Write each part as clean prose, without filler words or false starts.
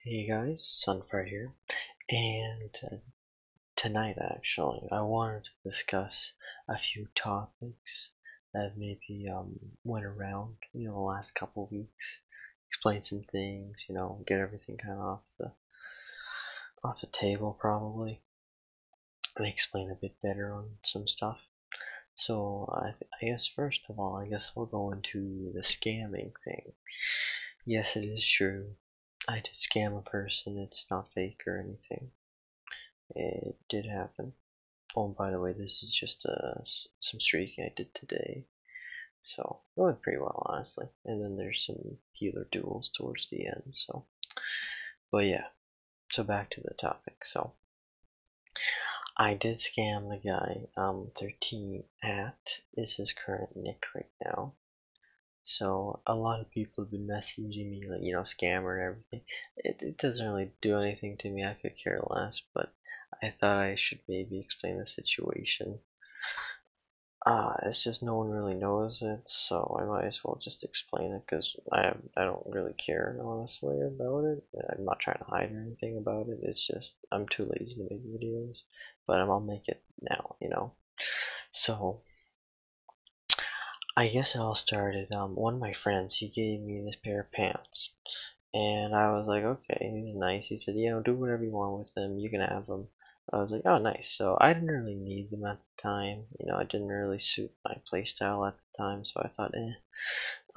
Hey guys, Sunfire here, and tonight actually I wanted to discuss a few topics that maybe went around the last couple weeks, explain some things, get everything kind of off the table probably, and explain a bit better on some stuff. So I guess first of all, I guess we'll go into the scamming thing. Yes, it is true. I did scam a person. It's not fake or anything. It did happen. Oh, and by the way, this is just some streaking I did today. So it went pretty well, honestly. And then there's some healer duels towards the end. So, but yeah. So back to the topic. So I did scam the guy. 13 at is his current nick right now. So a lot of people have been messaging me like, scammer and everything. It doesn't really do anything to me. I could care less, but I thought I should maybe explain the situation. It's just no one really knows it, so I might as well just explain it because I don't really care honestly about it. I'm not trying to hide or anything about it. It's just I'm too lazy to make videos, but I'll make it now. So I guess it all started. One of my friends, he gave me this pair of pants, and I was like, okay, he's nice. He said, do whatever you want with them. You can have them. I was like, oh, nice. So I didn't really need them at the time. It didn't really suit my playstyle at the time. So I thought,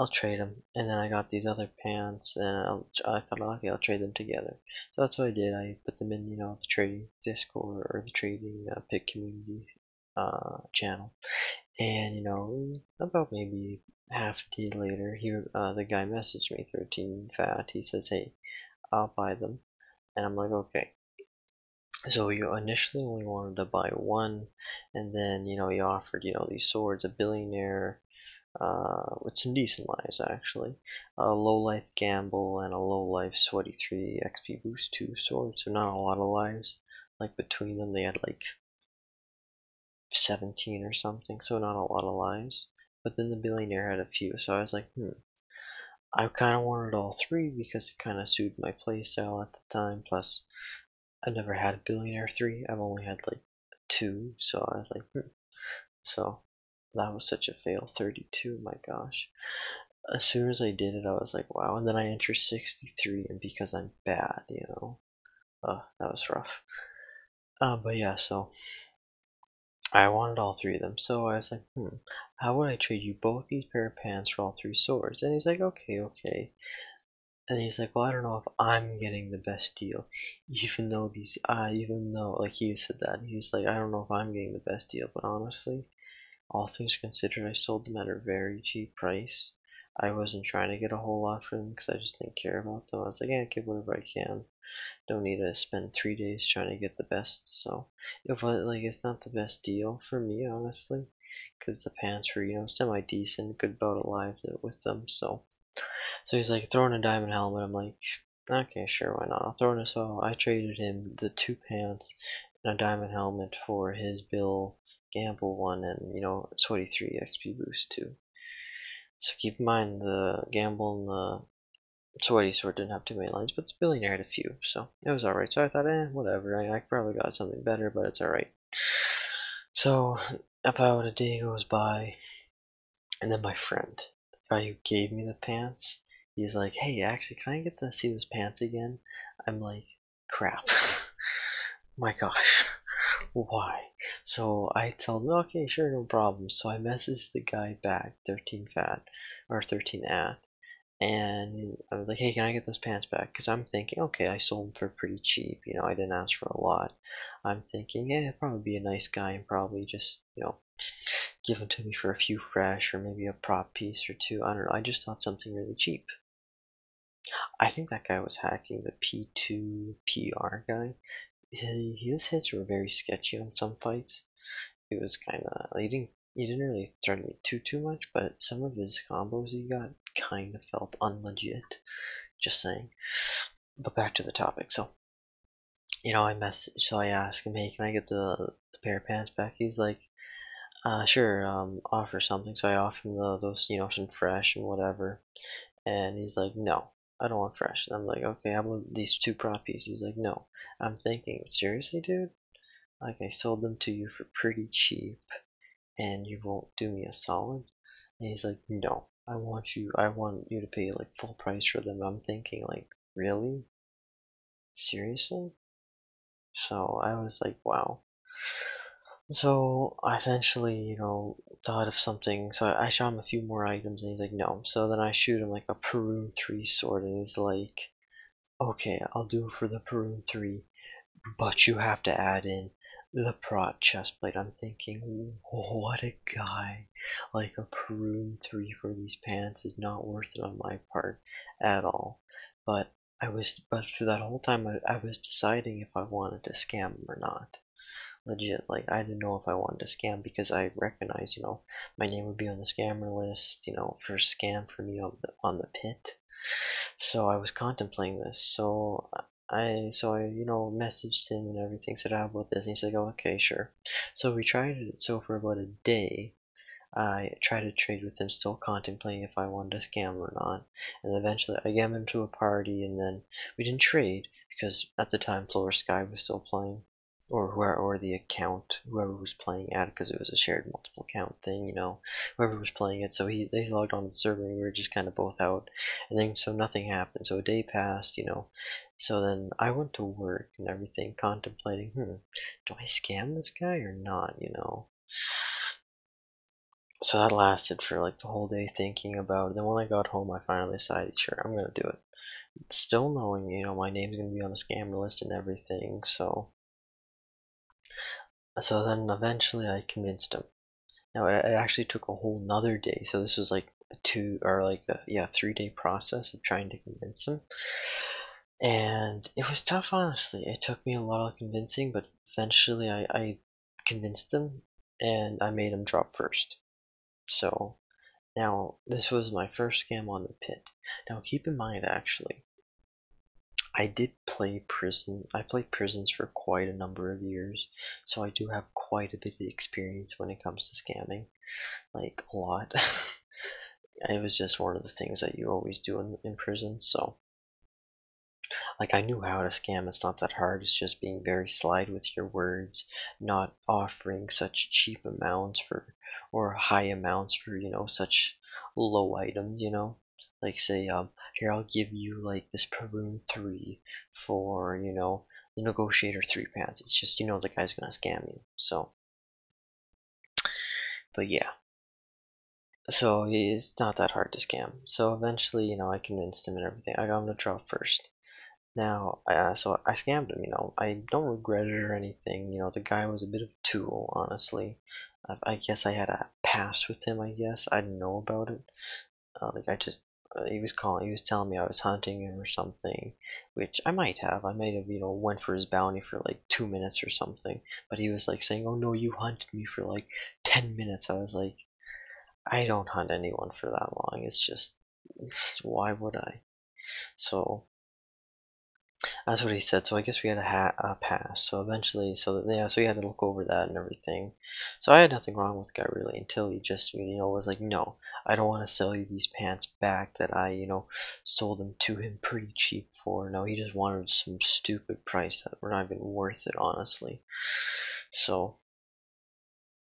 I'll trade them. And then I got these other pants, and I thought, okay, I'll trade them together. So that's what I did. I put them in, the trading Discord or the trading pit community channel. And about maybe half a day later, the guy messaged me, 13 fat. He says, "Hey, I'll buy them," and I'm like, "Okay." So you initially only wanted to buy one, and then he offered these swords, a billionaire, with some decent lives actually, a low life gamble and a low life sweaty 3 XP boost 2 sword. So not a lot of lives. Like between them, they had like 17 or something, so not a lot of lives. But then the billionaire had a few, so I was like, I kind of wanted all three because it kind of suited my playstyle at the time. Plus, I never had a billionaire 3, I've only had like 2, so I was like, So that was such a fail. 32, my gosh. As soon as I did it, I was like, wow. And then I entered 63, and because I'm bad, that was rough. But yeah, so I wanted all three of them, so I was like, how would I trade you both these pair of pants for all 3 swords? And he's like, okay. And he's like, well, I don't know if I'm getting the best deal, even though, like he said that, he's like, I don't know if I'm getting the best deal, but honestly, all things considered, I sold them at a very cheap price. I wasn't trying to get a whole lot for them because I just didn't care about them. I was like, yeah, get whatever I can. Don't need to spend 3 days trying to get the best. So if it's not the best deal for me, honestly, because the pants were semi decent, good bout alive with them. So he's like throwing a diamond helmet. I'm like, okay, sure, why not? I'll throw in. So I traded him the 2 pants and a diamond helmet for his Bill Gamble one and sweaty 3 XP boost too. So keep in mind the Gamble and the Sweaty Sword didn't have too many lines, but the Billionaire had a few, so it was alright. So I thought, whatever. I probably got something better, but it's alright. So about a day goes by, and then my friend, the guy who gave me the pants, he's like, hey, actually, can I get to see those pants again? I'm like, crap. My gosh. Why? So I told him, okay, sure, no problem. So I messaged the guy back, 13 fat, or 13 at, and I was like, hey, can I get those pants back? Because I'm thinking, okay, I sold them for pretty cheap. I didn't ask for a lot. I'm thinking, yeah, he'd probably be a nice guy and probably just, give them to me for a few fresh or maybe a prop piece or two. I don't know. I just thought something really cheap. I think that guy was hacking the P2 PR guy. His hits were very sketchy on some fights. It was kind of, he didn't really threaten me too much, but some of his combos he got kind of felt unlegit. Just saying. But back to the topic. So I asked him, hey, can I get the pair of pants back? He's like, sure, offer something. So I offer him those some fresh and whatever, and he's like, no. I don't want fresh. And I'm like, okay, how about these 2 prop pieces? He's like, no. I'm thinking, seriously, dude? Like, I sold them to you for pretty cheap, and you won't do me a solid? And he's like, no, I want you to pay like full price for them. I'm thinking, like, really? Seriously? So I was like, wow. So I eventually, thought of something. So I shot him a few more items, and he's like, no. So then I shoot him like a Perun 3 sword, and he's like, okay, I'll do it for the Perun 3, but you have to add in the prot chestplate. I'm thinking, what a guy. Like, a Perun 3 for these pants is not worth it on my part at all. But but for that whole time, I was deciding if I wanted to scam him or not. Legit, like, I didn't know if I wanted to scam because I recognized, my name would be on the scammer list, for scam for me on the pit. So I was contemplating this. So I messaged him and everything, said, how about this? And he's like, oh, okay, sure. So we tried it. So for about a day, I tried to trade with him, still contemplating if I wanted to scam or not. And eventually I got him to a party, and then we didn't trade because at the time Floor Sky was still playing. Or the account, whoever was playing at it, because it was a shared multiple account thing, whoever was playing it. So they logged on to the server, and we were just kind of both out, and then so nothing happened. So a day passed, So then I went to work and everything, contemplating, do I scam this guy or not? So that lasted for like the whole day, thinking about it. Then when I got home, I finally decided, sure, I'm gonna do it. Still knowing, my name's gonna be on the scammer list and everything. So then eventually I convinced him. Now it actually took a whole nother day. So this was like a 3-day process of trying to convince him. And it was tough, honestly. It took me a lot of convincing, but eventually I convinced him, and I made him drop first. So now this was my first scam on the pit. Now keep in mind, actually, I did play prison. I played prisons for quite a number of years, so I do have quite a bit of experience when it comes to scamming, like a lot. It was just one of the things that you always do in prison. So, like, I knew how to scam. It's not that hard. It's just being very sly with your words, not offering such cheap amounts or high amounts for such low items. Like, say, here, I'll give you like this Perun 3 for the Negotiator 3 pants. It's just the guy's gonna scam you. So, but yeah. So it's not that hard to scam. So eventually, I convinced him and everything. I got him to drop first. Now, so I scammed him. I don't regret it or anything. The guy was a bit of a tool, honestly. I guess I had a past with him. I guess I didn't know about it. Like, I just he was telling me I was hunting him or something, which I might have. I might have went for his bounty for like 2 minutes or something. But he was like saying, "Oh no, you hunted me for like 10 minutes." I was like, I don't hunt anyone for that long. Why would I? So that's what he said. So I guess we had a pass. So eventually, so he had to look over that and everything. So I had nothing wrong with the guy really until he just, was like, no, I don't want to sell you these pants back that I, sold them to him pretty cheap for. No, he just wanted some stupid price that were not even worth it, honestly. So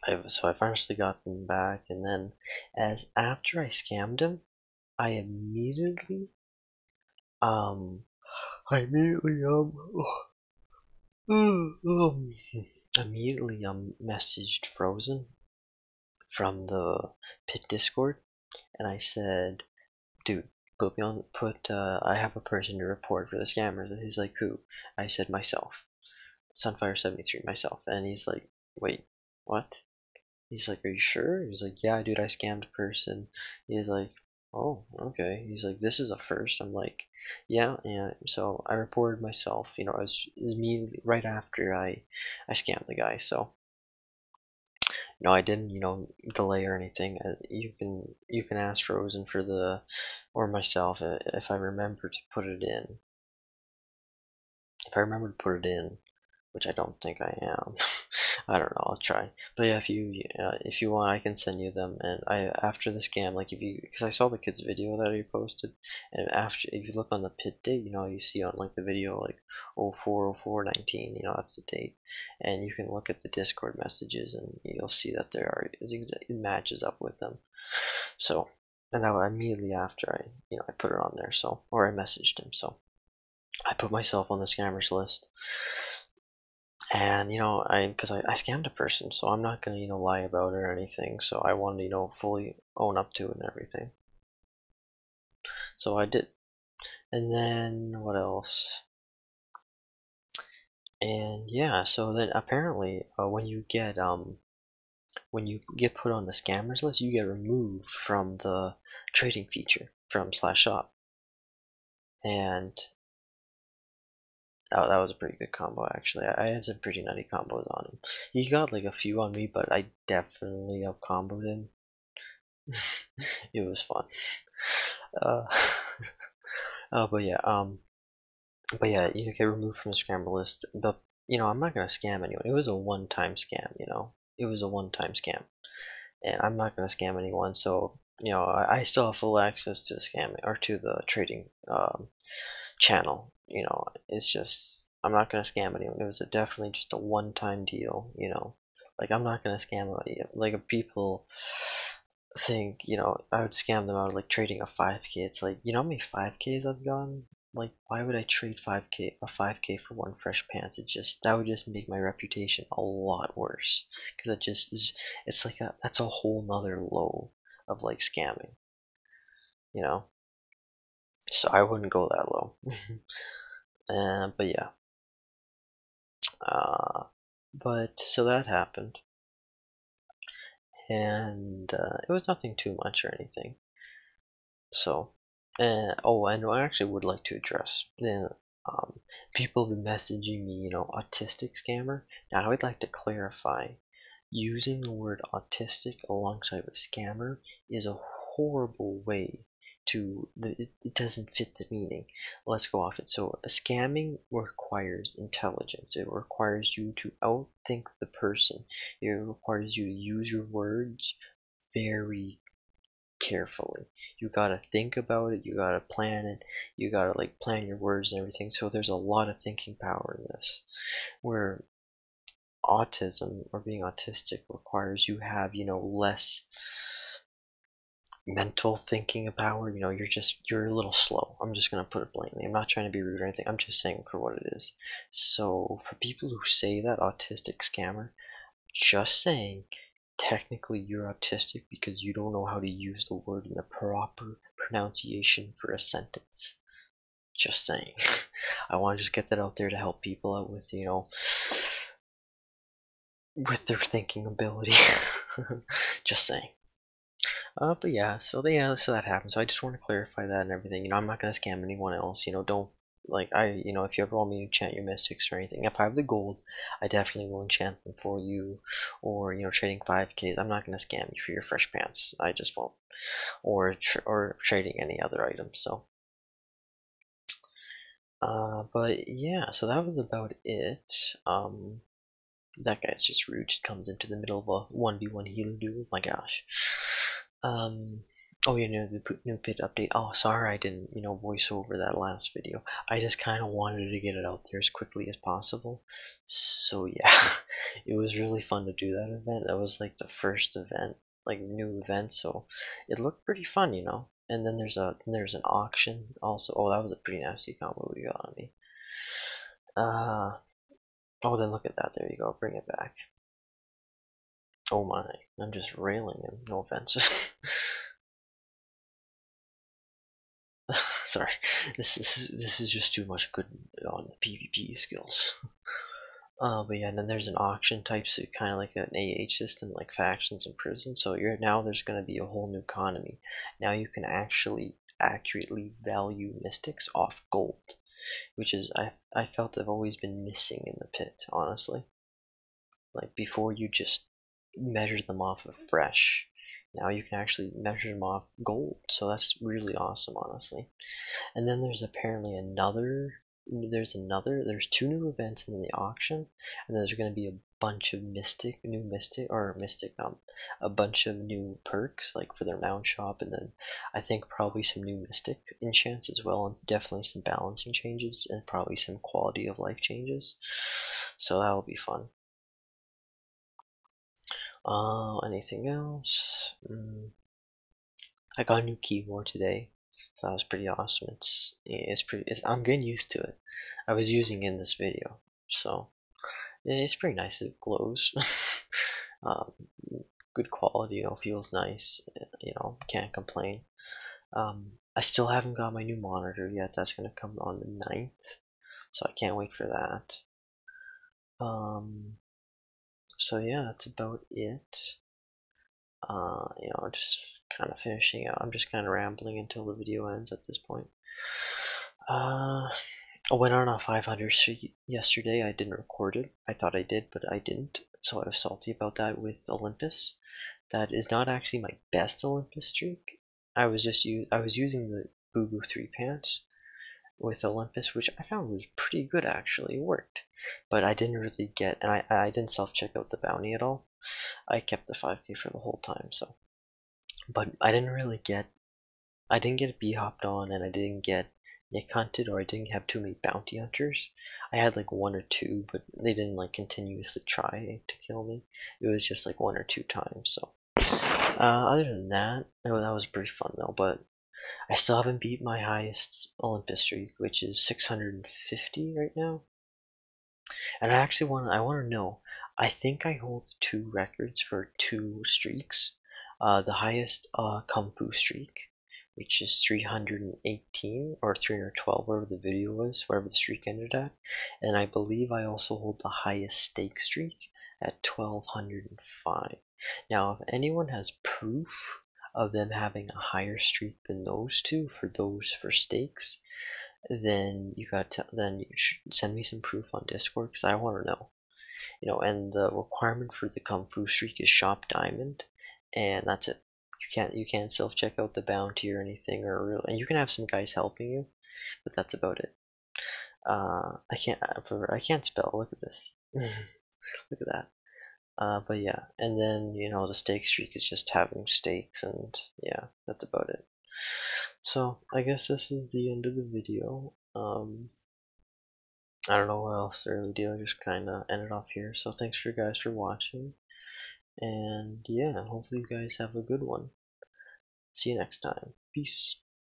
I finally got them back, and then after I scammed him, I immediately um I immediately immediately messaged Frozen from the Pit Discord, and I said, dude, I have a person to report for the scammers. And he's like, who? I said, myself, Sunfire73, myself. And he's like, wait, what? He's like, are you sure? He's like, yeah, dude, I scammed a person. He's like, oh, okay. He's like, this is a first. I'm like, yeah, yeah. So I reported myself. It was me right after I scammed the guy. So no, I didn't, delay or anything. You can ask Frozen or myself, if I remember to put it in. If I remember to put it in, which I don't think I am. I don't know. I'll try. But yeah, if you want, I can send you them. And I after the scam, like if you because I saw the kid's video that he posted, and after if you look on the pit date, you see on like the video like 04/04/19, that's the date, and you can look at the Discord messages and you'll see that it matches up with them. So, and that was immediately after I put it on there. So, or I messaged him. So I put myself on the scammers list. And I scammed a person, so I'm not gonna lie about it or anything. So I wanted to fully own up to it and everything. So I did. And then what else? And yeah, so then apparently when you get put on the scammers list, you get removed from the trading feature from /shop. And oh, that was a pretty good combo actually. I had some pretty nutty combos on him. He got like a few on me, but I definitely out comboed him. It was fun. Uh, but yeah, you get removed from the scammer list. But I'm not gonna scam anyone. It was a one-time scam. It was a one-time scam, and I'm not gonna scam anyone. So I still have full access to the scamming or to the trading channel. It's just I'm not gonna scam anyone. It was definitely just a one-time deal. Like I'm not gonna scam like people think I would scam them out of like trading a 5K. It's like how many 5Ks I've gotten. Like why would I trade 5K for one fresh pants? That would just make my reputation a lot worse because it just is. It's like that's a whole nother low of like scamming. So I wouldn't go that low. But yeah. But so that happened, and it was nothing too much or anything. So, oh, and I actually would like to address people have been messaging me, autistic scammer. Now, I would like to clarify using the word autistic alongside with scammer is a horrible way it doesn't fit the meaning. Let's go off it. So scamming requires intelligence. It requires you to outthink the person. It requires you to use your words very carefully. You gotta think about it, you gotta plan it, you gotta like plan your words and everything. So there's a lot of thinking power in this. Where autism or being autistic requires you have less mental thinking power. You're a little slow. I'm just gonna put it blatantly. I'm not trying to be rude or anything. I'm just saying for what it is. So for people who say that autistic scammer, just saying technically you're autistic because you don't know how to use the word in the proper pronunciation for a sentence. Just saying. I want to just get that out there to help people out with with their thinking ability. Just saying. But yeah, so that happened. So I just want to clarify that and everything. I'm not gonna scam anyone else. Don't like if you ever want me to enchant your mystics or anything, if I have the gold, I definitely will enchant them for you. Or trading 5Ks, I'm not gonna scam you for your fresh pants. I just won't. Or trading any other items. So. But yeah, so that was about it. That guy's just rude. Just comes into the middle of a 1v1 healer duel. My gosh. Oh, the new pit update. Oh, sorry I didn't, voice over that last video. I just kind of wanted to get it out there as quickly as possible. So yeah, it was really fun to do that event. That was like the first event, like new event, so it looked pretty fun, And then there's an auction also. Oh, that was a pretty nasty combo we got on me. Oh, then look at that. There you go. Bring it back. Oh my, I'm just railing him. No offense. Sorry, this is just too much good on the PvP skills. But yeah, and then there's an auction type, so kind of like an AH system, like factions and prisons. So now there's going to be a whole new economy. Now you can actually accurately value mystics off gold, which is I felt I've always been missing in the pit, honestly. Like before, you just measure them off of fresh. Now you can actually measure them off gold, so that's really awesome, honestly. And then there's apparently there's two new events in the auction, and there's going to be a bunch of a bunch of new perks like for their mount shop, and then I think probably some new mystic enchants as well, and definitely some balancing changes and probably some quality of life changes. So that'll be fun. Anything else? I got a new keyboard today, so that was pretty awesome. I'm getting used to it. I was using it in this video, so it's pretty nice. It glows. um, Good quality, feels nice. Can't complain. I still haven't got my new monitor yet. That's gonna come on the 9th, so I can't wait for that. So yeah, that's about it. Just kind of finishing out. I'm just kind of rambling until the video ends at this point. I went on a 500 streak yesterday. I didn't record it. I thought I did, but I didn't. So I was salty about that with Olympus. That is not actually my best Olympus streak. I was using the Boo Boo 3 pants with Olympus, which I found was pretty good actually. It worked, but I didn't really get, and I didn't self-check out the bounty at all. I kept the 5k for the whole time, so. But I didn't get bee hopped on, and I didn't get Nick hunted, or I didn't have too many bounty hunters. I had like 1 or 2, but they didn't like continuously try to kill me. It was just like 1 or 2 times. So other than that, that was pretty fun though. But I still haven't beat my highest Olympus streak, which is 650 right now. And I want to know. I think I hold 2 records for 2 streaks. The highest Kung Fu streak, which is 318 or 312, whatever the video was, whatever the streak ended at. And I believe I also hold the highest stake streak at 1205. Now, if anyone has proof of them having a higher streak than those two for stakes, then you should send me some proof on Discord, because I want to know. And the requirement for the Kung Fu streak is shop diamond, and that's it. You can't self check out the bounty or anything, and you can have some guys helping you, but that's about it. I can't spell. Look at this. Look at that. But yeah, and then the stake streak is just having stakes, and yeah, that's about it. So I guess this is the end of the video. I don't know what else to really do. I just kind of end it off here. So thanks for you guys for watching, and yeah, hopefully you guys have a good one. See you next time. Peace.